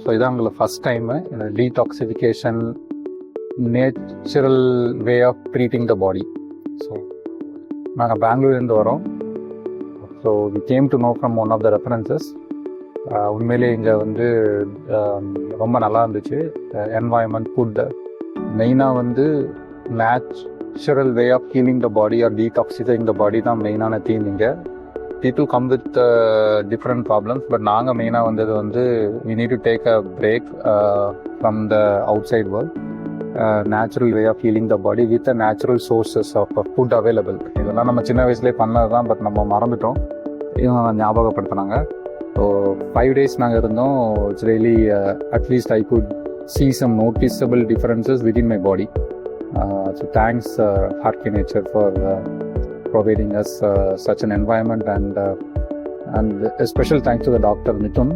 So இதான் எங்களுக்கு first time detoxification natural way of treating the body. So நாங்கள் பெங்களூர்லேருந்து வரோம். So we came to know from one of the references. உண்மையிலே இங்கே வந்து ரொம்ப நல்லா இருந்துச்சு. என்வாயன்மெண்ட், ஃபுட்டு, மெயினாக வந்து natural way of healing the body or detoxifying the body தான் மெயினான தீம். இங்கே people come with different problems, but நாங்கள் மெயினாக வந்தது வந்து we need to take a break from the outside world. Natural way of healing the body with a natural sources of food available. இதெல்லாம் நம்ம சின்ன வயசுலேயே பண்ணது தான், பட் நம்ம மறந்துட்டோம். இவங்க ஞாபகப்படுத்தினாங்க. ஸோ 5 days நாங்கள் இருந்தோம். It's really at least I could see some noticeable differences within my body. So thanks Harky Nature for providing us such an environment, and a special thanks to the Dr. Mithun.